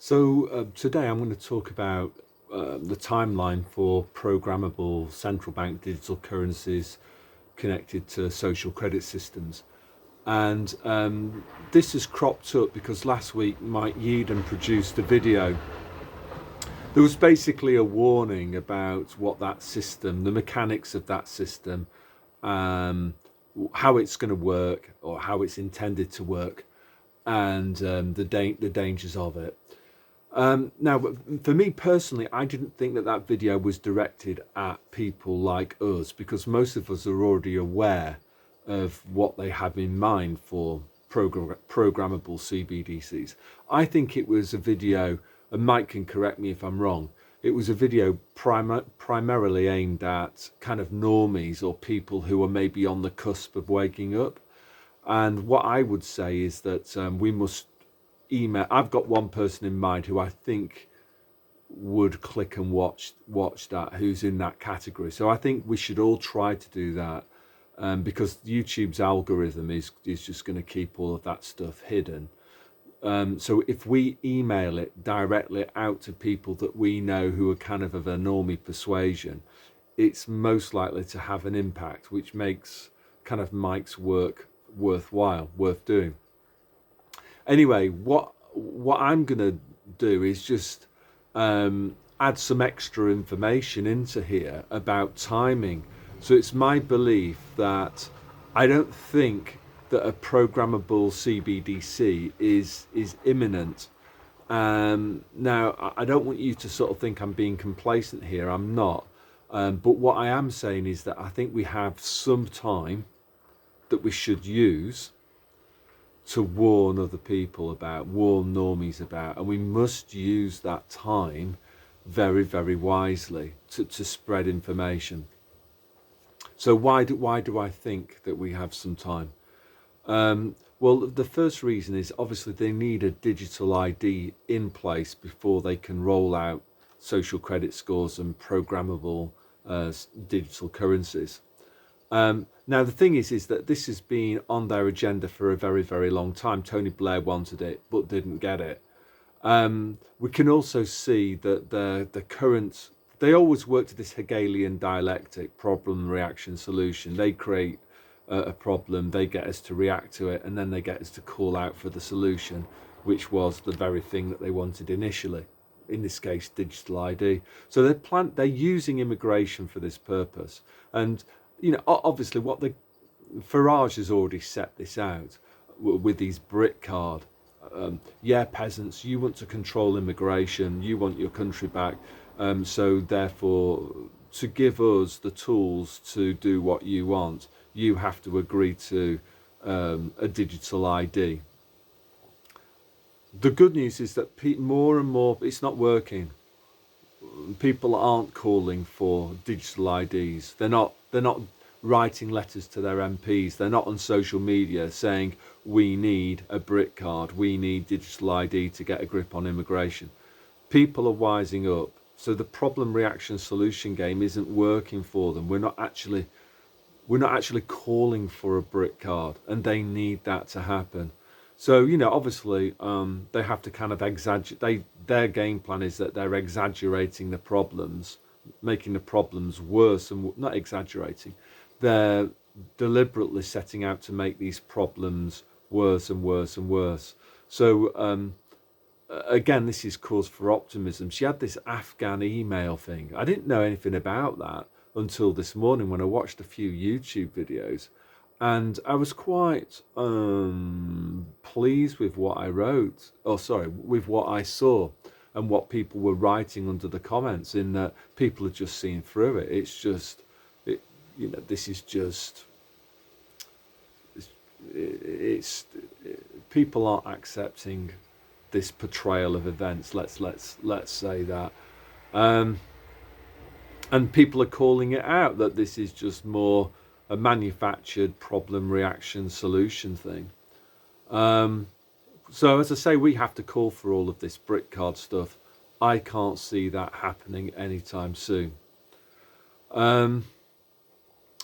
Today I'm going to talk about the timeline for programmable central bank digital currencies connected to social credit systems. And this has cropped up because last week Mike Yeadon produced a video. There was basically a warning about what that system, the mechanics of that system, how it's going to work or how it's intended to work, and the dangers of it. Now, for me personally, I didn't think that video was directed at people like us, because most of us are already aware of what they have in mind for programmable CBDCs. I think it was a video, and Mike can correct me if I'm wrong, it was a video primarily aimed at kind of normies or people who are maybe on the cusp of waking up. And what I would say is that we must email. I've got one person in mind who I think would click and watch that, who's in that category. So I think we should all try to do that, because YouTube's algorithm is just going to keep all of that stuff hidden. So if we email it directly out to people that we know who are kind of a normie persuasion, it's most likely to have an impact, which makes kind of Mike's work worthwhile, worth doing. Anyway, what I'm going to do is just add some extra information into here about timing. So it's my belief that I don't think that a programmable CBDC is imminent. Now, I don't want you to sort of think I'm being complacent here. I'm not. But what I am saying is that I think we have some time that we should use to warn other people about, warn normies about, and we must use that time very, very wisely to spread information. So why do I think that we have some time? Well, the first reason is obviously they need a digital ID in place before they can roll out social credit scores and programmable digital currencies. Now, the thing is that this has been on their agenda for a very, very long time. Tony Blair wanted it, but didn't get it. We can also see that the current, they always work to this Hegelian dialectic, problem, reaction, solution. They create a problem, they get us to react to it, and then they get us to call out for the solution, which was the very thing that they wanted initially. In this case, digital ID. So they're using immigration for this purpose. And you know, obviously, Farage has already set this out with these Brit card. Yeah, peasants, you want to control immigration, you want your country back. So therefore, to give us the tools to do what you want, you have to agree to a digital ID. The good news is that more and more, it's not working. People aren't calling for digital IDs. They're not writing letters to their MPs. They're not on social media saying we need a Brit card, we need digital ID to get a grip on immigration. People are wising up. So the problem, reaction, solution game isn't working for them. We're not actually calling for a Brit card, and they need that to happen. So, you know, obviously, they have to kind of exaggerate. Their game plan is that they're exaggerating the problems, making the problems worse, and not exaggerating. They're deliberately setting out to make these problems worse and worse and worse. So, again, this is cause for optimism. She had this Afghan email thing. I didn't know anything about that until this morning when I watched a few YouTube videos. And I was quite pleased with what I wrote, with what I saw and what people were writing under the comments, in that people are just seeing through it. It's just, this is just, people aren't accepting this portrayal of events. Let's say that. And people are calling it out, that this is just more a manufactured problem, reaction, solution thing. So as I say, we have to call for all of this Brit card stuff. I can't see that happening anytime soon. The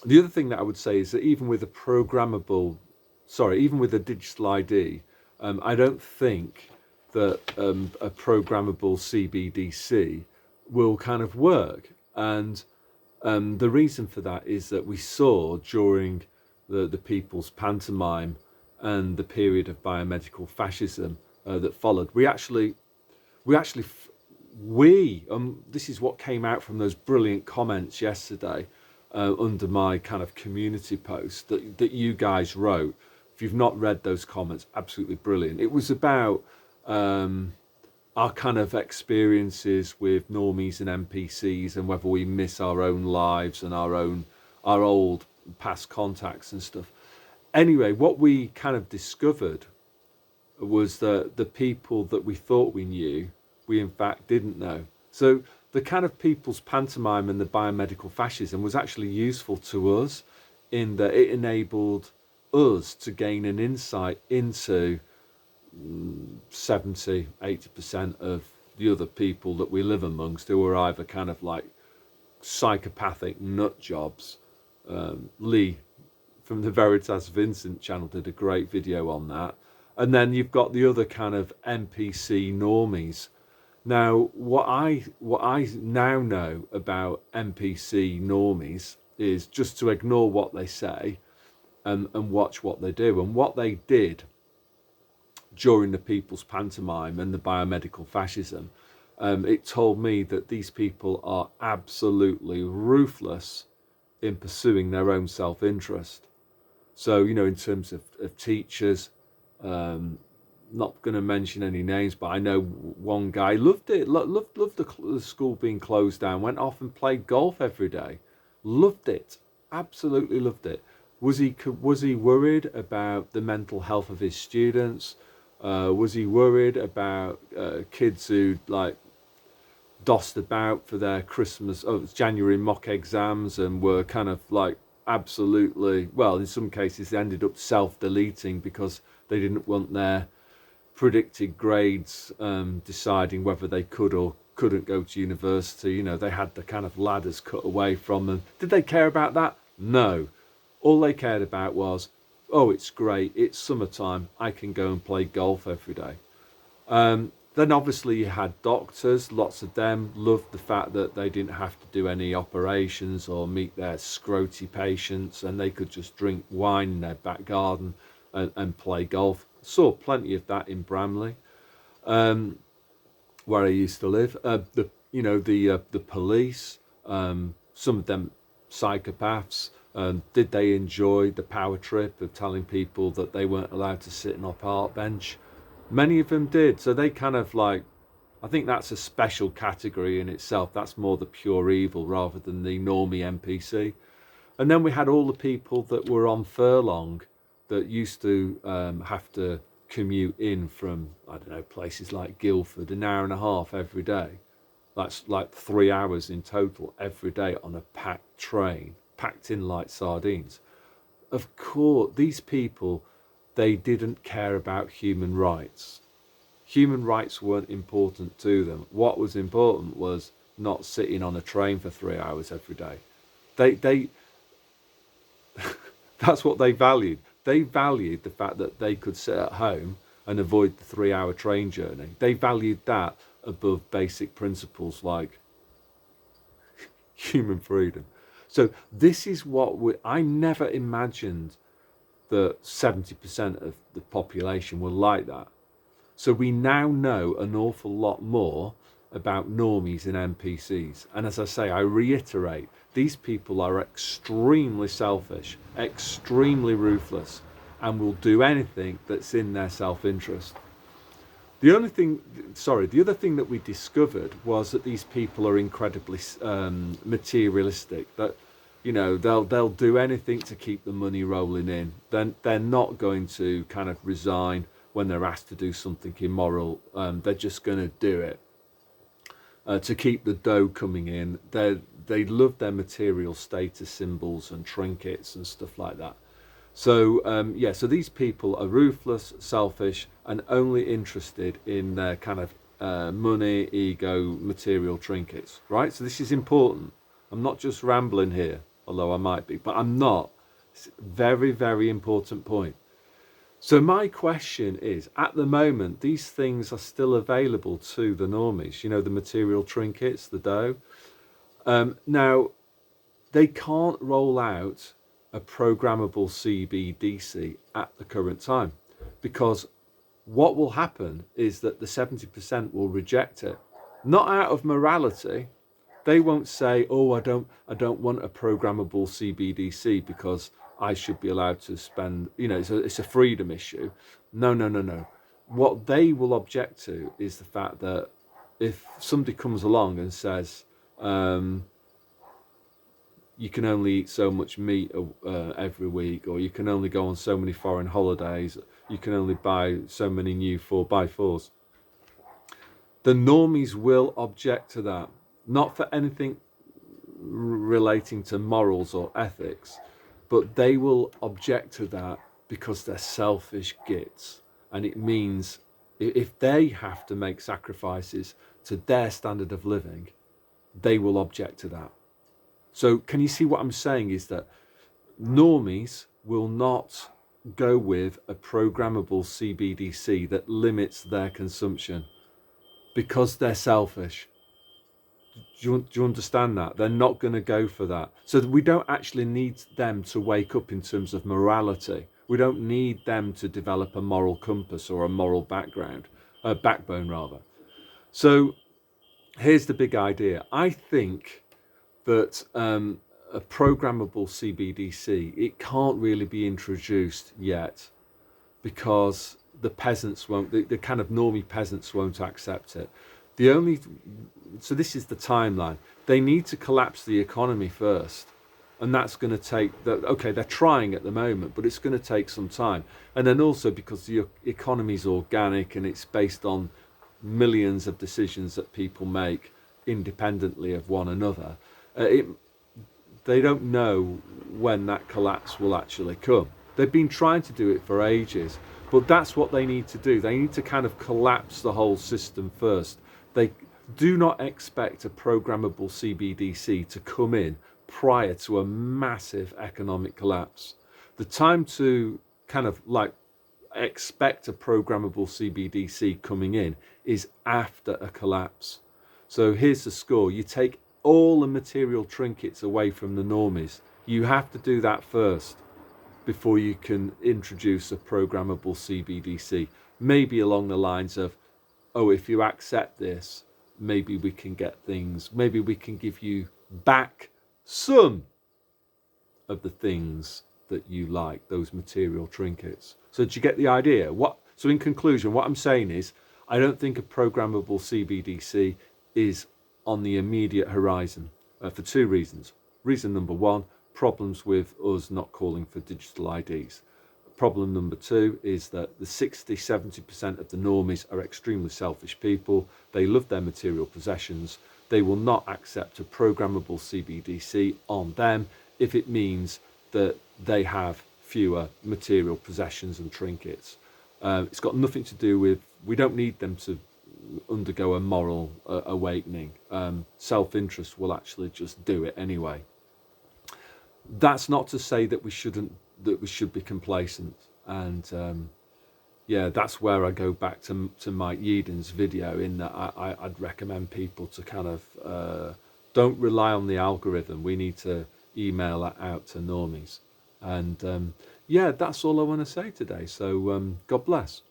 other thing that I would say is that even with a digital ID, I don't think that a programmable CBDC will kind of work. And the reason for that is that we saw during the people's pantomime and the period of biomedical fascism that followed, this is what came out from those brilliant comments yesterday under my kind of community post that you guys wrote. If you've not read those comments, absolutely brilliant. It was about our kind of experiences with normies and NPCs, and whether we miss our own lives and our old past contacts and stuff. Anyway, what we kind of discovered was that the people that we thought we knew, we in fact didn't know. So the kind of people's pantomime and the biomedical fascism was actually useful to us in that it enabled us to gain an insight into 70-80% of the other people that we live amongst, who are either kind of like psychopathic nut jobs. Lee from the Veritas Vincent channel did a great video on that. And then you've got the other kind of NPC normies. Now, what I now know about NPC normies is just to ignore what they say and watch what they do. And what they did during the people's pantomime and the biomedical fascism, it told me that these people are absolutely ruthless in pursuing their own self-interest. So, you know, in terms of teachers, not going to mention any names, but I know one guy loved it, loved the school being closed down, went off and played golf every day, loved it, absolutely loved it. Was he worried about the mental health of his students? Was he worried about kids who like dossed about for their Christmas, January mock exams and were kind of like absolutely, well, in some cases they ended up self-deleting because they didn't want their predicted grades deciding whether they could or couldn't go to university. You know, they had the kind of ladders cut away from them. Did they care about that? No. All they cared about was, oh, it's great, it's summertime, I can go and play golf every day. Then obviously you had doctors, lots of them loved the fact that they didn't have to do any operations or meet their scroty patients, and they could just drink wine in their back garden and play golf. Saw plenty of that in Bramley, where I used to live. The police, some of them psychopaths. Did they enjoy the power trip of telling people that they weren't allowed to sit on a park bench? Many of them did. So they kind of like, I think that's a special category in itself. That's more the pure evil rather than the normie NPC. And then we had all the people that were on furlong that used to have to commute in from, I don't know, places like Guildford, an hour and a half every day. That's like 3 hours in total every day on a packed train, packed in like sardines. Of course, these people, they didn't care about human rights. Human rights weren't important to them. What was important was not sitting on a train for 3 hours every day. They that's what they valued. They valued the fact that they could sit at home and avoid the 3 hour train journey. They valued that above basic principles like human freedom. So this is what I never imagined that 70% of the population were like that. So we now know an awful lot more about normies and NPCs. And as I say, I reiterate, these people are extremely selfish, extremely ruthless, and will do anything that's in their self-interest. The other thing that we discovered was that these people are incredibly materialistic. That, you know, they'll do anything to keep the money rolling in. Then they're not going to kind of resign when they're asked to do something immoral. They're just going to do it to keep the dough coming in. They love their material status symbols and trinkets and stuff like that. So so these people are ruthless, selfish, and only interested in their kind of money, ego, material trinkets, right? So this is important. I'm not just rambling here, although I might be, but I'm not. It's a very, very important point. So my question is, at the moment, these things are still available to the normies, the material trinkets, the dough. Now, they can't roll out a programmable CBDC at the current time, because what will happen is that the 70% will reject it, not out of morality. They won't say, "Oh, I don't want a programmable CBDC because I should be allowed to spend." It's a freedom issue. No, no, no, no. What they will object to is the fact that if somebody comes along and says, you can only eat so much meat every week, or you can only go on so many foreign holidays, you can only buy so many new 4x4s. The normies will object to that, not for anything relating to morals or ethics, but they will object to that because they're selfish gits. And it means if they have to make sacrifices to their standard of living, they will object to that. So can you see what I'm saying is that normies will not go with a programmable CBDC that limits their consumption because they're selfish. Do you understand that? They're not going to go for that. So we don't actually need them to wake up in terms of morality. We don't need them to develop a moral compass or a moral backbone rather. So here's the big idea. I think that a programmable CBDC, it can't really be introduced yet because the peasants won't, the kind of normie peasants won't accept it. So this is the timeline. They need to collapse the economy first. And that's going to take, okay, they're trying at the moment, but it's going to take some time. And then also because the economy is organic and it's based on millions of decisions that people make independently of one another, they don't know when that collapse will actually come. They've been trying to do it for ages, but that's what they need to do. They need to kind of collapse the whole system first. They do not expect a programmable CBDC to come in prior to a massive economic collapse. The time to kind of like expect a programmable CBDC coming in is after a collapse. So here's the score. You take all the material trinkets away from the normies. You have to do that first before you can introduce a programmable CBDC. Maybe along the lines of, oh, if you accept this, maybe we can get things, maybe we can give you back some of the things that you like, those material trinkets. So do you get the idea? So in conclusion, what I'm saying is, I don't think a programmable CBDC is on the immediate horizon for two reasons. Reason number one, problems with us not calling for digital IDs. Problem number two is that the 60-70% of the normies are extremely selfish people. They love their material possessions. They will not accept a programmable CBDC on them if it means that they have fewer material possessions and trinkets. It's got nothing to do with, we don't need them to undergo a moral awakening. Self-interest will actually just do it anyway. That's not to say that we should be complacent. And yeah, that's where I go back to Mike Yeadon's video, in that I'd recommend people to kind of don't rely on the algorithm. We need to email that out to normies. And yeah, that's all I want to say today. So God bless.